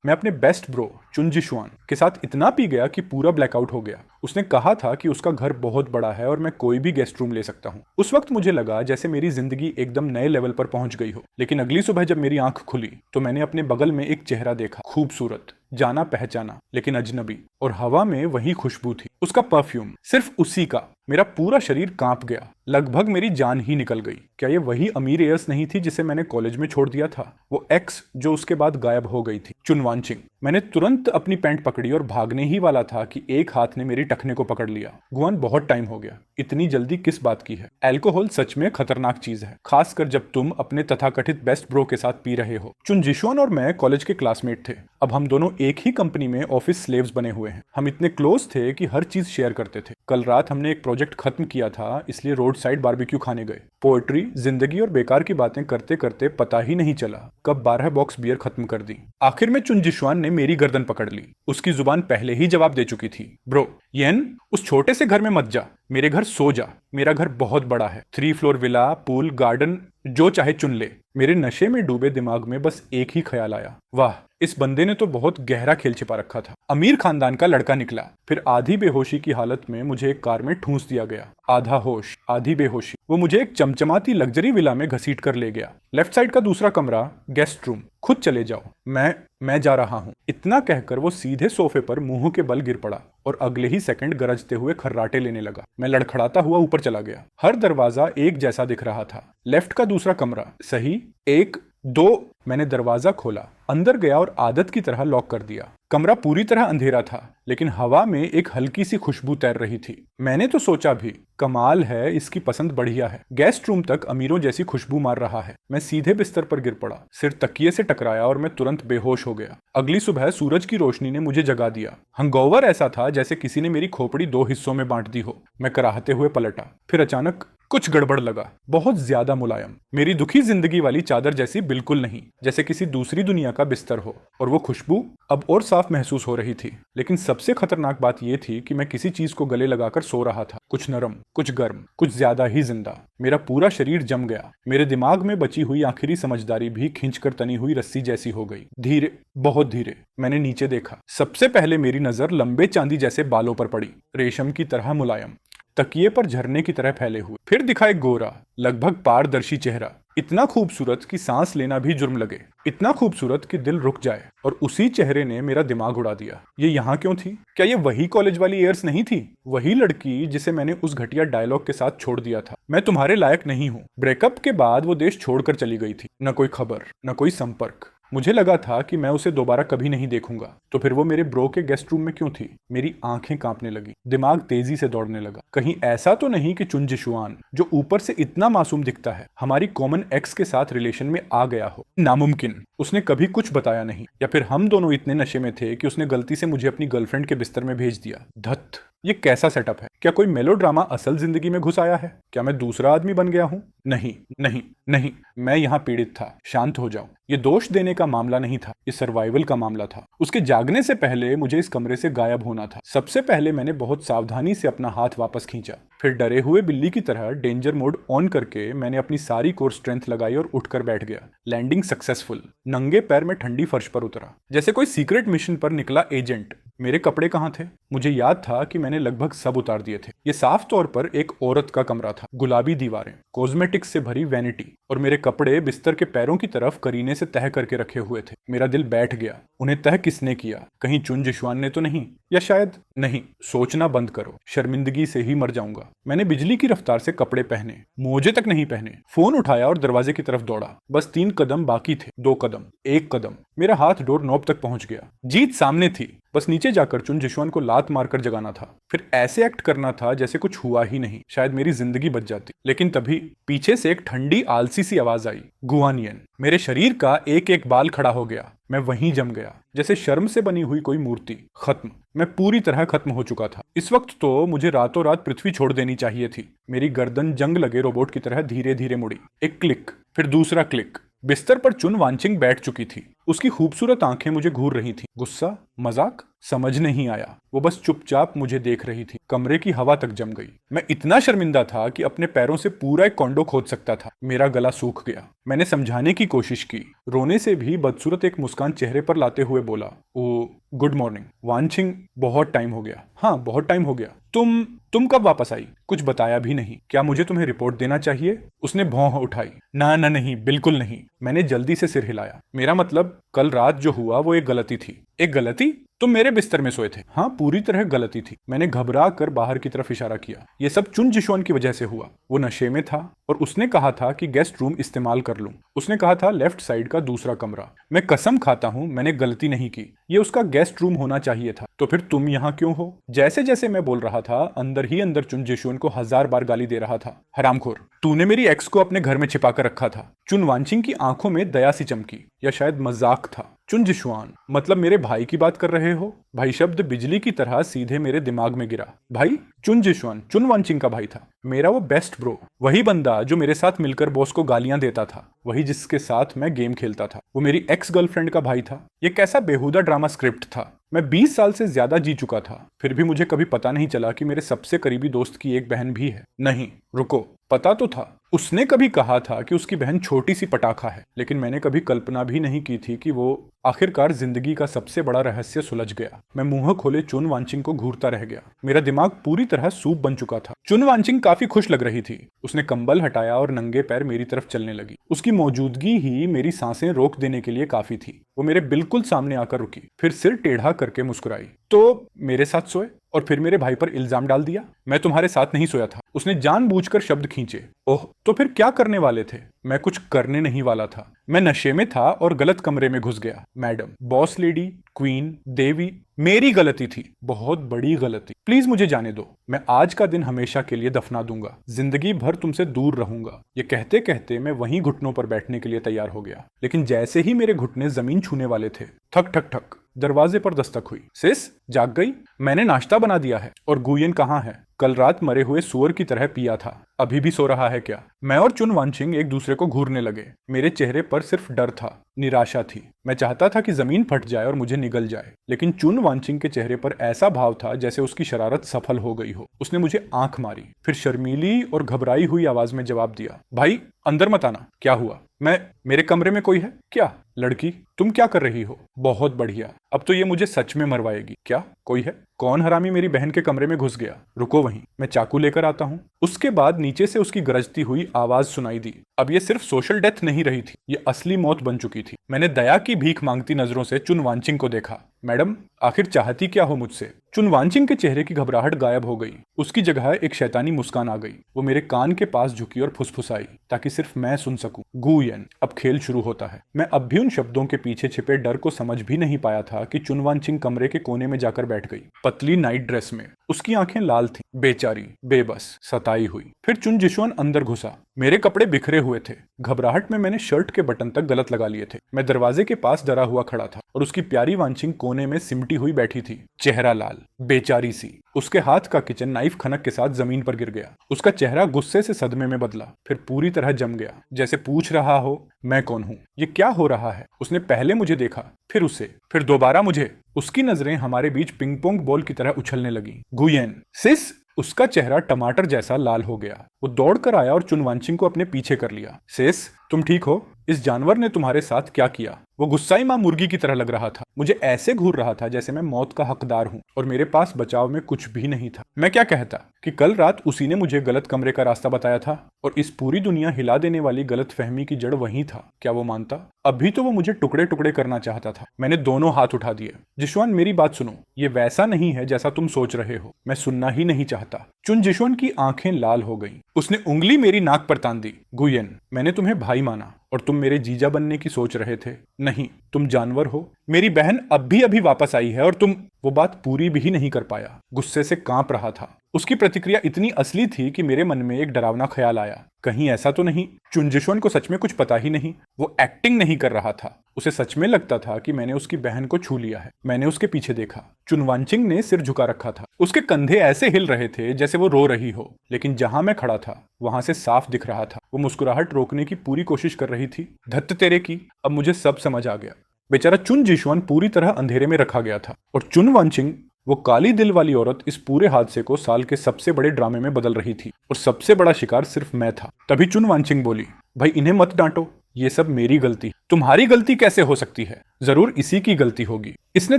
मैं अपने best bro चुन जिशुआन के साथ इतना पी गया कि पूरा ब्लैकआउट हो गया। उसने कहा था कि उसका घर बहुत बड़ा है और मैं कोई भी गेस्ट रूम ले सकता हूँ। उस वक्त मुझे लगा जैसे मेरी जिंदगी एकदम नए लेवल पर पहुंच गई हो। लेकिन अगली सुबह जब मेरी आंख खुली तो मैंने अपने बगल में एक चेहरा देखा, खूबसूरत, जाना पहचाना लेकिन अजनबी, और हवा में वही खुशबू थी, उसका परफ्यूम, सिर्फ उसी का। मेरा पूरा शरीर कांप गया, लगभग मेरी जान ही निकल गई। क्या ये वही अमीर एयर्स नहीं थी जिसे मैंने कॉलेज में छोड़ दिया था? वो एक्स जो उसके बाद गायब हो गई थी, चुन वांचिंग। मैंने तुरंत अपनी पैंट पकड़ी और भागने ही वाला था कि एक हाथ ने मेरी टखने को पकड़ लिया। गुआन, बहुत टाइम हो गया, इतनी जल्दी किस बात की है? अल्कोहल सच में खतरनाक चीज है, खासकर जब तुम अपने तथाकथित बेस्ट ब्रो के साथ पी रहे हो। चुन जिशुआन और मैं कॉलेज के क्लासमेट थे। अब हम दोनों एक ही कंपनी में ऑफिस स्लेव्स बने हुए हैं। हम इतने क्लोज थे कि हर चीज शेयर करते थे। कल रात हमने एक प्रोजेक्ट खत्म किया था, इसलिए रोड साइड बारबेक्यू खाने गए। पोएट्री, जिंदगी और बेकार की बातें करते करते पता ही नहीं चला कब 12 बॉक्स बियर खत्म कर दी। आखिर में चुन जिशुआन ने मेरी गर्दन पकड़ ली। उसकी जुबान पहले ही जवाब दे चुकी थी। ब्रो येन, उस छोटे से घर में मत जा, मेरे घर सो जा। मेरा घर बहुत बड़ा है, 3 फ्लोर विला, पूल, गार्डन, जो चाहे चुन ले। मेरे नशे में डूबे दिमाग में बस एक ही ख्याल आया, वाह, इस बंदे ने तो बहुत गहरा खेल छिपा रखा था। अमीर खानदान का लड़का निकला। फिर आधी बेहोशी की हालत में मुझे एक कार में ठूंस दिया गया। आधा होश आधी बेहोशी। वो मुझे एक चमचमाती लग्जरी विला में घसीट कर ले गया। लेफ्ट साइड का दूसरा कमरा, गेस्ट रूम, खुद चले जाओ, मैं जा रहा हूँ। इतना कहकर वो सीधे सोफे पर मुंह के बल गिर पड़ा और अगले ही सेकंड गरजते हुए खर्राटे लेने लगा। मैं लड़खड़ाता हुआ ऊपर चला गया। हर दरवाजा एक जैसा दिख रहा था। लेफ्ट का दूसरा कमरा, सही, 1 2। मैंने दरवाजा खोला, अंदर गया और आदत की तरह लॉक कर दिया। कमरा पूरी तरह अंधेरा था, लेकिन हवा में एक हल्की सी खुशबू तैर रही थी। मैंने तो सोचा भी, कमाल है, इसकी पसंद बढ़िया है। गेस्ट रूम तक अमीरों जैसी खुशबू मार रहा है। मैं सीधे बिस्तर पर गिर पड़ा, सिर तकिए से टकराया और मैं तुरंत बेहोश हो गया। अगली सुबह सूरज की रोशनी ने मुझे जगा दिया। हंगओवर ऐसा था जैसे किसी ने मेरी खोपड़ी 2 हिस्सों में बांट दी हो। मैं कराहते हुए पलटा, फिर अचानक कुछ गड़बड़ लगा, बहुत ज्यादा मुलायम, मेरी दुखी जिंदगी वाली चादर जैसी बिल्कुल नहीं, जैसे किसी दूसरी दुनिया का बिस्तर हो। और वो खुशबू अब और साफ महसूस हो रही थी। लेकिन सबसे खतरनाक बात यह थी कि मैं किसी चीज को गले लगाकर सो रहा था, कुछ नरम, कुछ गर्म, कुछ ज्यादा ही जिंदा। मेरा पूरा शरीर जम गया। मेरे दिमाग में बची हुई आखिरी समझदारी भी खींचकर तनी हुई रस्सी जैसी हो गई। धीरे, बहुत धीरे मैंने नीचे देखा। सबसे पहले मेरी नजर लंबे चांदी जैसे बालों पर पड़ी, रेशम की तरह मुलायम, तकिए पर झरने की तरह फैले हुए। फिर दिखा एक गोरा, लगभग पारदर्शी चेहरा, इतना खूबसूरत कि सांस लेना भी जुर्म लगे, इतना खूबसूरत कि दिल रुक जाए। और उसी चेहरे ने मेरा दिमाग उड़ा दिया। ये यहाँ क्यों थी? क्या ये वही कॉलेज वाली एयर्स नहीं थी? वही लड़की जिसे मैंने उस घटिया डायलॉग के साथ छोड़ दिया था, मैं तुम्हारे लायक नहीं हूँ। ब्रेकअप के बाद वो देश छोड़कर चली गई थी। न कोई खबर, न कोई संपर्क। मुझे लगा था कि मैं उसे दोबारा कभी नहीं देखूंगा। तो फिर वो मेरे ब्रो के गेस्ट रूम में क्यों थी? मेरी आंखें कांपने लगी, दिमाग तेजी से दौड़ने लगा। कहीं ऐसा तो नहीं कि चुन जिशुआन, जो ऊपर से इतना मासूम दिखता है, हमारी कॉमन एक्स के साथ रिलेशन में आ गया हो? नामुमकिन। उसने कभी कुछ बताया नहीं, या फिर हम दोनों इतने नशे में थे कि उसने गलती से मुझे अपनी गर्लफ्रेंड के बिस्तर में भेज दिया। धत, ये कैसा सेटअप है? क्या कोई मेलोड्रामा असल जिंदगी में घुस आया है? क्या मैं दूसरा आदमी बन गया हूं? नहीं नहीं नहीं, मैं यहां पीड़ित था। शांत हो जाओ। ये दोष देने का मामला नहीं था, ये सर्वाइवल का मामला था। उसके जागने से पहले मुझे इस कमरे से गायब होना था। सबसे पहले मैंने बहुत सावधानी से अपना हाथ वापस खींचा। फिर डरे हुए बिल्ली की तरह डेंजर मोड ऑन करके मैंने अपनी सारी कोर स्ट्रेंथ लगाई और उठकर बैठ गया। Landing successful. नंगे पैर में ठंडी फर्श पर उतरा, जैसे कोई सीक्रेट मिशन पर निकला एजेंट। मेरे कपड़े कहाँ थे? मुझे याद था कि मैंने लगभग सब उतार दिए थे। ये साफ तौर पर एक औरत का कमरा था। गुलाबी दीवारें, कॉस्मेटिक्स से भरी वैनिटी, और मेरे कपड़े बिस्तर के पैरों की तरफ करीने से तह करके रखे हुए थे। मेरा दिल बैठ गया। उन्हें तह किसने किया? कहीं चुन जिशुआन ने तो नहीं? या शायद नहीं। सोचना बंद करो, शर्मिंदगी से ही मर जाऊंगा। मैंने बिजली की रफ्तार से कपड़े पहने, मोजे तक नहीं पहने, फोन उठाया और दरवाजे की तरफ दौड़ा। बस 3 कदम बाकी थे। 2 कदम, 1 कदम, मेरा हाथ डोर नॉब तक पहुंच गया। जीत सामने थी। बस नीचे जाकर चुन जिशुआन को लात मारकर जगाना था। फिर ऐसे एक्ट करना था जैसे कुछ हुआ ही नहीं। शायद मेरी जिंदगी बच जाती। लेकिन तभी पीछे से एक ठंडी आलसी सी आवाज आई, गुआन येन। मेरे शरीर का एक एक बाल खड़ा हो गया। मैं वहीं जम गया, जैसे शर्म से बनी हुई कोई मूर्ति। खत्म। मैं पूरी तरह खत्म हो चुका था। इस वक्त तो मुझे रातों रात पृथ्वी छोड़ देनी चाहिए थी। मेरी गर्दन जंग लगे रोबोट की तरह धीरे धीरे मुड़ी। एक क्लिक, फिर दूसरा क्लिक। बिस्तर पर चुन वांचिंग बैठ चुकी थी। उसकी खूबसूरत आंखें मुझे घूर रही थीं। गुस्सा, मजाक, समझ नहीं आया। वो बस चुपचाप मुझे देख रही थी। कमरे की हवा तक जम गई। मैं इतना शर्मिंदा था कि अपने पैरों से पूरा एक कॉन्डो खोद सकता था। मेरा गला सूख गया। मैंने समझाने की कोशिश की, रोने से भी बदसूरत एक मुस्कान चेहरे पर लाते हुए बोला, ओ गुड मॉर्निंग वानचिंग, बहुत टाइम हो गया। हाँ, बहुत टाइम हो गया। तुम कब वापस आई? कुछ बताया भी नहीं। क्या मुझे तुम्हें रिपोर्ट देना चाहिए? उसने भौं उठाई। ना ना, नहीं, बिल्कुल नहीं। मैंने जल्दी से सिर हिलाया। मेरा मतलब, कल रात जो हुआ वो एक गलती थी। एक गलती? तुम मेरे बिस्तर में सोए थे। हाँ, पूरी तरह गलती थी। मैंने घबरा कर बाहर की तरफ इशारा किया। ये सब चुन जिशोन की वजह से हुआ। वो नशे में था और उसने कहा था कि गेस्ट रूम इस्तेमाल कर लूं। उसने कहा था लेफ्ट साइड का दूसरा कमरा। मैं कसम खाता हूं मैंने गलती नहीं की। ये उसका गेस्ट रूम होना चाहिए था। तो फिर तुम यहाँ क्यों हो? जैसे जैसे मैं बोल रहा था, अंदर ही अंदर चुन जिशोन को 1000 बार गाली दे रहा था। हरामखोर, तूने मेरी एक्स को अपने घर में छिपा कर रखा था। चुन वानचिंग की आंखों में दया सी चमकी, या शायद मजाक था। चुन जिशवान, मतलब मेरे भाई की बात कर रहे हो? भाई शब्द बिजली की तरह सीधे मेरे दिमाग में गिरा। भाई? चुन जिशवान चुन वानचिंग का भाई था। मेरा वो बेस्ट ब्रो, वही बंदा जो मेरे साथ मिलकर बॉस को गालियां देता था, वही जिसके साथ मैं गेम खेलता था। वो मेरी एक्स गर्लफ्रेंड का भाई था। ये कैसा बेहुदा ड्रामा स्क्रिप्ट था। मैं 20 साल से ज्यादा जी चुका था, फिर भी मुझे कभी पता नहीं चला कि मेरे सबसे करीबी दोस्त की एक बहन भी है। नहीं, रुको, पता तो था। उसने कभी कहा था कि उसकी बहन छोटी सी पटाखा है, लेकिन मैंने कभी कल्पना भी नहीं की थी कि वो आखिरकार जिंदगी का सबसे बड़ा रहस्य सुलझ गया। मैं मुंह खोले चुन वानचिंग को घूरता रह गया। मेरा दिमाग पूरी तरह सूप बन चुका था। चुन वानचिंग काफी खुश लग रही थी। उसने कंबल हटाया और नंगे पैर मेरी तरफ चलने लगी। उसकी मौजूदगी ही मेरी सांसें रोक देने के लिए काफी थी। वो मेरे बिल्कुल सामने आकर रुकी, फिर सिर टेढ़ा करके मुस्कुराई। तो मेरे साथ सोए और फिर मेरे भाई पर इल्जाम डाल दिया? मैं तुम्हारे साथ नहीं सोया था। उसने जानबूझकर शब्द खींचे। ओह, तो फिर क्या करने वाले थे? मैं कुछ करने नहीं वाला था। मैं नशे में था और गलत कमरे में घुस गया। मैडम, बॉस लेडी, क्वीन, देवी, मेरी गलती थी, बहुत बड़ी गलती। प्लीज मुझे जाने दो। मैं आज का दिन हमेशा के लिए दफना दूंगा। जिंदगी भर तुमसे दूर रहूंगा। ये कहते कहते मैं वहीं घुटनों पर बैठने के लिए तैयार हो गया, लेकिन जैसे ही मेरे घुटने जमीन छूने वाले थे, ठक ठक ठक दरवाजे पर दस्तक हुई। सिस, जाग गई? मैंने नाश्ता बना दिया है। और गुयन कहाँ है? कल रात मरे हुए सुअर की तरह पिया था, अभी भी सो रहा है क्या? मैं और चुन वानचिंग एक दूसरे को घूरने लगे। मेरे चेहरे पर सिर्फ डर था, निराशा थी। मैं चाहता था कि जमीन फट जाए और मुझे निगल जाए, लेकिन चुन वानचिंग के चेहरे पर ऐसा भाव था जैसे उसकी शरारत सफल हो गई हो। उसने मुझे आंख मारी, फिर शर्मीली और घबराई हुई आवाज में जवाब दिया, भाई अंदर मत आना। क्या हुआ? मेरे कमरे में कोई है क्या? लड़की, तुम क्या कर रही हो? बहुत बढ़िया, अब तो ये मुझे सच में मरवाएगी। क्या कोई है? कौन हरामी मेरी बहन के कमरे में घुस गया? रुको वहीं, मैं चाकू लेकर आता हूँ। उसके बाद नीचे से उसकी गरजती हुई आवाज सुनाई दी। अब ये सिर्फ सोशल डेथ नहीं रही थी, ये असली मौत बन चुकी थी। मैंने दया की भीख मांगती नजरों से चुन वानचिंग को देखा। मैडम, आखिर चाहती क्या हो मुझसे? चुन वानचिंग के चेहरे की घबराहट गायब हो गई। उसकी जगह एक शैतानी मुस्कान आ गई। वो मेरे कान के पास झुकी और फुसफुसाई, ताकि सिर्फ मैं सुन सकूं। गुयन, अब खेल शुरू होता है। मैं अब भी उन शब्दों के पीछे छिपे डर को समझ भी नहीं पाया था कि चुन वानचिंग कमरे के कोने में जाकर बैठ गई, पतली नाइट ड्रेस में। उसकी आंखें लाल थीं, बेचारी, बेबस, सताई हुई। फिर चुन जिशवान अंदर घुसा। मेरे कपड़े बिखरे हुए थे। घबराहट में मैंने शर्ट के बटन तक गलत लगा लिए थे। मैं दरवाजे के पास डरा हुआ खड़ा था और उसकी प्यारी वानचिंग कोने में सिमटी हुई बैठी थी, चेहरा लाल, बेचारी सी। उसके हाथ का किचन नाइफ खनक के साथ जमीन पर गिर गया। उसका चेहरा गुस्से से सदमे में बदला, फिर पूरी तरह जम गया, जैसे पूछ रहा हो मैं कौन हूं? ये क्या हो रहा है? उसने पहले मुझे देखा, फिर उसे, फिर दोबारा मुझे। उसकी नजरें हमारे बीच पिंग पोंग बॉल की तरह उछलने लगी। गुयेन, सिस। उसका चेहरा टमाटर जैसा लाल हो गया। वो दौड़कर आया और चुन वानचिंग को अपने पीछे कर लिया। सिस, तुम ठीक हो? इस जानवर ने तुम्हारे साथ क्या किया? वो गुस्साई मां मुर्गी की तरह लग रहा था। मुझे ऐसे घूर रहा था जैसे मैं मौत का हकदार हूं और मेरे पास बचाव में कुछ भी नहीं था। मैं क्या कहता कि कल रात उसी ने मुझे गलत कमरे का रास्ता बताया था और इस पूरी दुनिया हिला देने वाली गलत फहमी की जड़ वही था। क्या वो मानता? अभी तो वो मुझे टुकड़े टुकड़े करना चाहता था। मैंने दोनों हाथ उठा दिए। जिशवान, मेरी बात सुनो। ये वैसा नहीं है जैसा तुम सोच रहे हो। मैं सुनना ही नहीं चाहता। चुन जिशवान की आंखें लाल हो गईं। उसने उंगली मेरी नाक पर तान दी। गुयेन, मैंने तुम्हें भाई माना और तुम मेरे जीजा बनने की सोच रहे थे। नहीं, तुम जानवर हो। मेरी बहन अब भी अभी वापस आई है और तुम। वो बात पूरी भी नहीं कर पाया, गुस्से से कांप रहा था। उसकी प्रतिक्रिया इतनी असली थी कि मेरे मन में एक डरावना ख्याल आया, कहीं ऐसा तो नहीं चुन जिशवान को सच में कुछ पता ही नहीं? वो एक्टिंग नहीं कर रहा था। उसे सच में लगता था कि मैंने उसकी बहन को छू लिया है। मैंने उसके पीछे देखा। चुन वानचिंग ने सिर झुका रखा था। उसके कंधे ऐसे हिल रहे थे जैसे वो रो रही हो, लेकिन जहां मैं खड़ा था वहां से साफ दिख रहा था वो मुस्कुराहट रोकने की पूरी कोशिश कर रही थी। धत्त तेरे की, अब मुझे सब समझ आ गया। बेचारा चुन जिशुआन पूरी तरह अंधेरे में रखा गया था और चुन वांचिंग, वो काली दिल वाली औरत, इस पूरे हादसे को साल के सबसे बड़े ड्रामे में बदल रही थी और सबसे बड़ा शिकार सिर्फ मैं था। तभी चुन वांचिंग बोली, भाई इन्हें मत डांटो, ये सब मेरी गलती। तुम्हारी गलती कैसे हो सकती है? जरूर इसी की गलती होगी। इसने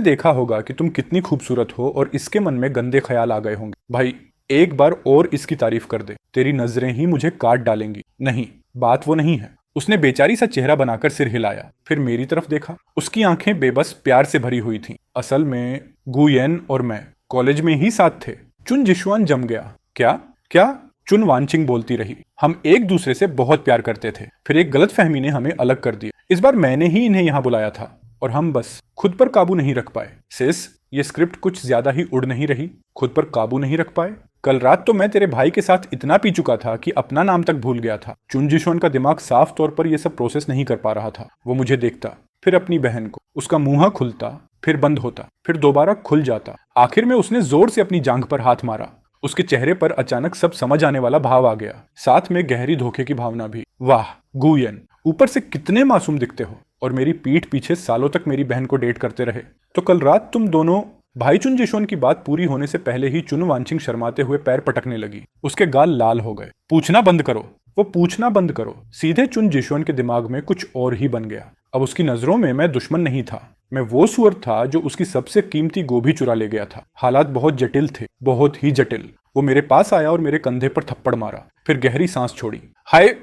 देखा होगा कि तुम कितनी खूबसूरत हो और इसके मन में गंदे ख्याल आ गए होंगे। भाई एक बार और इसकी तारीफ कर दे, तेरी नजरें ही मुझे काट डालेंगी। नहीं, बात वो नहीं है। उसने बेचारी सा चेहरा बनाकर सिर हिलाया, फिर मेरी तरफ देखा। उसकी आंखें बेबस प्यार से भरी हुई थीं। असल में गुयेन और मैं कॉलेज में ही साथ थे। चुन जिशुआन जम गया। क्या क्या? चुन वांचिंग बोलती रही। हम एक दूसरे से बहुत प्यार करते थे, फिर एक गलतफहमी ने हमें अलग कर दिया। इस बार मैंने ही इन्हें यहाँ बुलाया था और हम बस खुद पर काबू नहीं रख पाए। सिस, ये स्क्रिप्ट कुछ ज्यादा ही उड़ नहीं रही? खुद पर काबू नहीं रख पाए? कल रात तो मैं तेरे भाई के साथ इतना पी चुका था कि अपना नाम तक भूल गया था। चुन जिशुआन का दिमाग साफ तौर पर यह सब प्रोसेस नहीं कर पा रहा था। वो मुझे देखता, फिर अपनी बहन को। उसका मुंह खुलता, फिर बंद होता, फिर दोबारा खुल जाता। आखिर में उसने जोर से अपनी जांघ पर हाथ मारा। उसके चेहरे पर अचानक सब समझ आने वाला भाव आ गया, साथ में गहरी धोखे की भावना भी। वाह गुयेन, ऊपर से कितने मासूम दिखते हो और मेरी पीठ पीछे सालों तक मेरी बहन को डेट करते रहे। तो कल रात तुम दोनों। भाई चुन जिशुआन की बात पूरी होने से पहले ही चुन वांचिंग शर्माते हुए पैर पटकने लगी। उसके गाल लाल हो गए। पूछना बंद करो, वो पूछना बंद करो। सीधे चुन जिशुआन के दिमाग में कुछ और ही बन गया। अब उसकी नजरों में मैं दुश्मन नहीं था, मैं वो सुअर था जो उसकी सबसे कीमती गोभी चुरा ले गया था। हालात बहुत जटिल थे, बहुत ही जटिल। वो मेरे पास आया और मेरे कंधे पर थप्पड़ मारा, फिर गहरी सांस छोड़ी। हाय,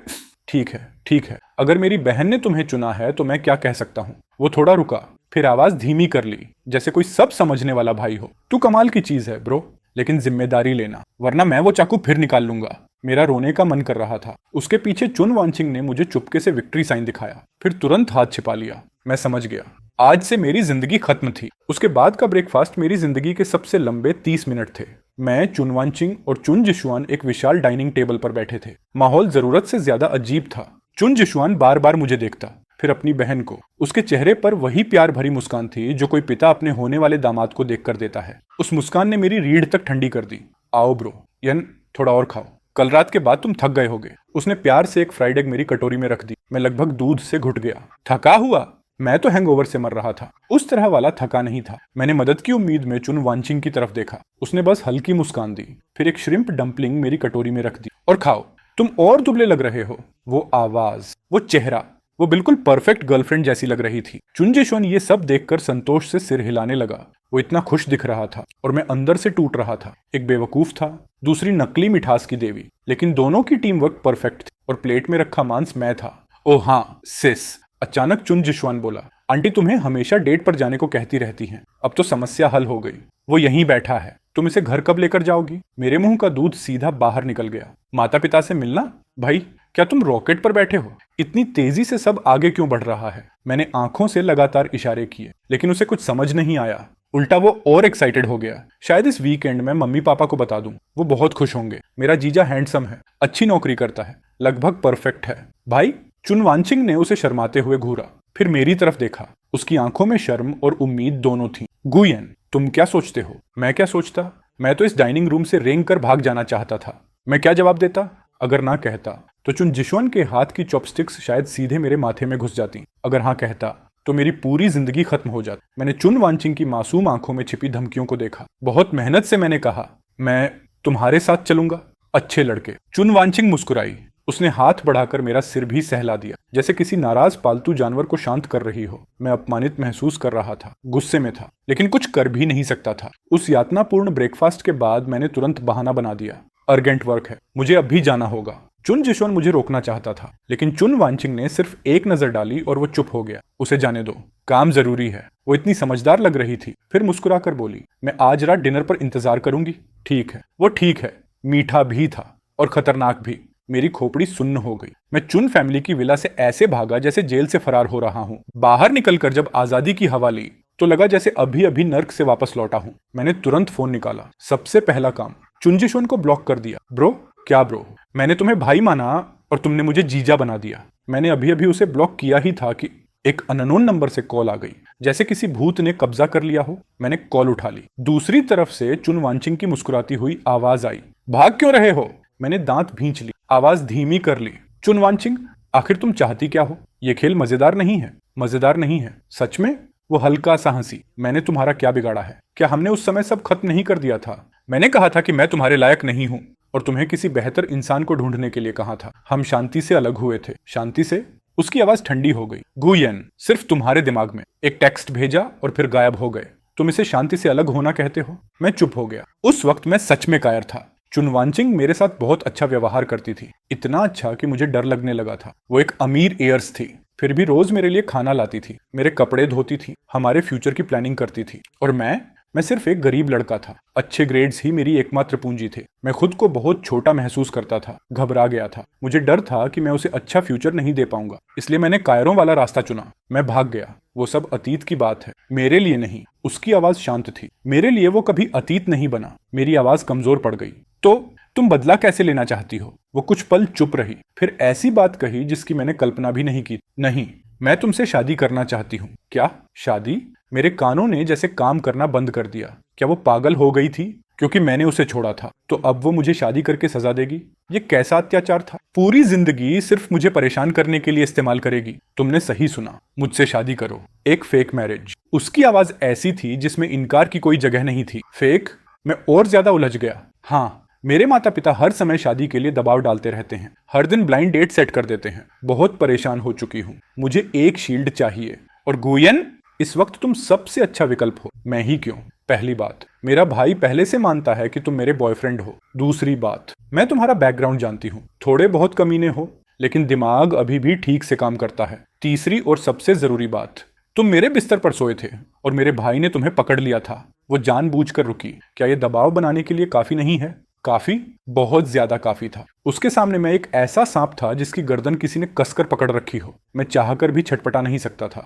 ठीक है ठीक है, अगर मेरी बहन ने तुम्हें चुना है तो मैं क्या कह सकता हूँ। वो थोड़ा रुका, फिर आवाज धीमी कर ली, जैसे कोई सब समझने वाला भाई हो। तू कमाल की चीज है ब्रो, लेकिन जिम्मेदारी लेना, वरना मैं वो चाकू फिर निकाल लूंगा। मेरा रोने का मन कर रहा था। उसके पीछे चुन वांचिंग ने मुझे चुपके से विक्ट्री साइन दिखाया, फिर तुरंत हाथ छिपा लिया। मैं समझ गया, आज से मेरी जिंदगी खत्म थी। उसके बाद का ब्रेकफास्ट मेरी जिंदगी के सबसे लंबे 30 मिनट थे। मैं, चुन वांचिंग और चुन जिशुआन एक विशाल डाइनिंग टेबल पर बैठे थे। माहौल जरूरत से ज्यादा अजीब था। चुन जिशुआन बार बार मुझे देखता, फिर अपनी बहन को। उसके चेहरे पर वही प्यार भरी मुस्कान थी जो कोई पिता अपने होने वाले दामाद को देखकर देता है। उस मुस्कान ने मेरी रीढ़ तक ठंडी कर दी। आओ ब्रो, यन थोड़ा और खाओ, कल रात के बाद तुम थक गए होगे। उसने प्यार से एक फ्राइड एग मेरी कटोरी में रख दी। मैं लगभग दूध से घुट गया। थका हुआ? मैं तो हैंगओवर से मर रहा था, उस तरह वाला थका नहीं था। मैंने मदद की उम्मीद में चुन वांचिंग की तरफ देखा। उसने बस हल्की मुस्कान दी, फिर एक श्रिम्प डंपलिंग मेरी कटोरी में रख दी। और खाओ, तुम और दुबले लग रहे हो। वो आवाज, वो चेहरा, वो बिल्कुल परफेक्ट गर्लफ्रेंड जैसी लग रही थी। चुन जिशुआन ये सब देखकर संतोष से सिर हिलाने लगा। वो इतना खुश दिख रहा था और मैं अंदर से टूट रहा था। एक बेवकूफ था, दूसरी नकली मिठास की देवी, लेकिन दोनों की टीम वर्क परफेक्ट थी। और प्लेट में रखा मांस मैं था। ओह हाँ सिस, अचानक चुन जिशुआन बोला, आंटी तुम्हें हमेशा डेट पर जाने को कहती रहती हैं, अब तो समस्या हल हो गई। वो यहीं बैठा है, तुम इसे घर कब लेकर जाओगी? मेरे मुंह का दूध सीधा बाहर निकल गया। माता पिता से मिलना? भाई क्या तुम रॉकेट पर बैठे हो? इतनी तेजी से सब आगे क्यों बढ़ रहा है? मैंने आंखों से लगातार इशारे किए, लेकिन उसे कुछ समझ नहीं आया। उल्टा वो और एक्साइटेड हो गया। शायद इस वीकेंड में मम्मी पापा को बता दूं, वो बहुत खुश होंगे। मेरा जीजा हैंडसम है, अच्छी नौकरी करता है, लगभग परफेक्ट है। भाई, चुन वांचिंग ने उसे शर्माते हुए घूरा, फिर मेरी तरफ देखा। उसकी आंखों में शर्म और उम्मीद दोनों थी। गुयेन, तुम क्या सोचते हो? मैं क्या सोचता? मैं तो इस डाइनिंग रूम से रेंग कर भाग जाना चाहता था। मैं क्या जवाब देता? अगर ना कहता तो चुन जिशुआन के हाथ की चॉपस्टिक्स शायद सीधे मेरे माथे में घुस जाती। अगर हाँ कहता तो मेरी पूरी जिंदगी खत्म हो जाती। मैंने चुन वांचिंग की मासूम आंखों में छिपी धमकियों को देखा। बहुत मेहनत से मैंने कहा, मैं तुम्हारे साथ चलूंगा, अच्छे लड़के। चुन वांचिंग मुस्कुराई। उसने हाथ बढ़ाकर मेरा सिर भी सहला दिया, जैसे किसी नाराज पालतू जानवर को शांत कर रही हो। मैं अपमानित महसूस कर रहा था, गुस्से में था, लेकिन कुछ कर भी नहीं सकता था। उस यातनापूर्ण ब्रेकफास्ट के बाद मैंने तुरंत बहाना बना दिया, अर्जेंट वर्क है, मुझे अभी जाना होगा। चुन जिशुआन मुझे रोकना चाहता था, लेकिन चुन वांचिंग ने सिर्फ एक नजर डाली और वो चुप हो गया। उसे जाने दो, काम जरूरी है। वो इतनी समझदार लग रही थी, फिर मुस्कुराकर बोली, मैं आज रात डिनर पर इंतजार करूंगी। ठीक है। वो ठीक है मीठा भी था और खतरनाक भी। मेरी खोपड़ी सुन्न हो गई। मैं चुन फैमिली की विला से ऐसे भागा जैसे जेल से फरार हो रहा हूँ। बाहर निकलकर जब आजादी की हवा ली तो लगा जैसे अभी अभी नर्क से वापस लौटा हूँ। मैंने तुरंत फोन निकाला। सबसे पहला काम, चुन जिशुआन को ब्लॉक कर दिया। ब्रो? क्या ब्रो? मैंने तुम्हें भाई माना और तुमने मुझे जीजा बना दिया। मैंने अभी अभी उसे ब्लॉक किया ही था कि एक अननोन नंबर से कॉल आ गई, जैसे किसी भूत ने कब्जा कर लिया हो। मैंने कॉल उठा ली। दूसरी तरफ से चुन वांचिंग की मुस्कुराती हुई आवाज आई, भाग क्यों रहे हो? मैंने दांत भींच ली, आवाज धीमी कर ली। चुन वांचिंग, आखिर तुम चाहती क्या हो? ये खेल मजेदार नहीं है। मजेदार नहीं है सच में? वो हल्का सा हंसी। मैंने तुम्हारा क्या बिगाड़ा है? क्या हमने उस समय सब खत्म नहीं कर दिया था? मैंने कहा था कि मैं तुम्हारे लायक नहीं हूं और तुम्हें किसी बेहतर इंसान को ढूंढने के लिए कहा था। हम शांति से अलग हुए थे। शांति से? उसकी आवाज ठंडी हो गई। गुयन, सिर्फ तुम्हारे दिमाग में। एक टेक्स्ट भेजा और फिर गायब हो गए। तुम इसे शांति से अलग होना कहते हो? मैं चुप हो गया। उस वक्त मैं सच में कायर था। चुनवांचिंग मेरे साथ बहुत अच्छा व्यवहार करती थी, इतना अच्छा कि मुझे डर लगने लगा था। वो एक अमीर एयर्स थी, फिर भी रोज मेरे लिए खाना लाती थी, मेरे कपड़े धोती थी, हमारे फ्यूचर की प्लानिंग करती थी। और मैं सिर्फ एक गरीब लड़का था। अच्छे ग्रेड्स ही मेरी एकमात्र पूंजी थे। मैं खुद को बहुत छोटा महसूस करता था, घबरा गया था। मुझे डर था कि मैं उसे अच्छा फ्यूचर नहीं दे पाऊंगा, इसलिए मैंने कायरों वाला रास्ता चुना। मैं भाग गया। वो सब अतीत की बात है, मेरे लिए नहीं। उसकी आवाज शांत थी। मेरे लिए वो कभी अतीत नहीं बना। मेरी आवाज कमजोर पड़ गई। तो तुम बदला कैसे लेना चाहती हो? वो कुछ पल चुप रही, फिर ऐसी बात कही जिसकी मैंने कल्पना भी नहीं की। नहीं, मैं तुमसे शादी करना चाहती हूँ। क्या शादी? मेरे कानों ने जैसे काम करना बंद कर दिया। क्या वो पागल हो गई थी? क्योंकि मैंने उसे छोड़ा था तो अब वो मुझे शादी करके सजा देगी? ये कैसा अत्याचार था? पूरी जिंदगी सिर्फ मुझे परेशान करने के लिए इस्तेमाल करेगी। तुमने सही सुना, मुझसे शादी करो। एक फेक मैरिज। उसकी आवाज ऐसी थी जिसमें इनकार की कोई जगह नहीं थी। फेक? मैं और ज्यादा उलझ गया। हाँ, मेरे माता पिता हर समय शादी के लिए दबाव डालते रहते हैं, हर दिन ब्लाइंड डेट सेट कर देते हैं। बहुत परेशान हो चुकी हूँ। मुझे एक शील्ड चाहिए। और गुयन, इस वक्त तुम सबसे अच्छा विकल्प हो। मैं ही क्यों? पहली बात, मेरा भाई पहले से मानता है कि तुम मेरे बॉयफ्रेंड हो। दूसरी बात, मैं तुम्हारा बैकग्राउंड जानती हूँ। थोड़े बहुत कमीने हो, लेकिन दिमाग अभी भी ठीक से काम करता है। तीसरी और सबसे जरूरी बात, तुम मेरे बिस्तर पर सोए थे और मेरे भाई ने तुम्हें पकड़ लिया था। वो जानबूझकर रुकी। क्या यह दबाव बनाने के लिए काफी नहीं है? काफी, बहुत ज्यादा काफी था। उसके सामने मैं एक ऐसा सांप था जिसकी गर्दन किसी ने कसकर पकड़ रखी हो। मैं चाहकर भी छटपटा नहीं सकता था।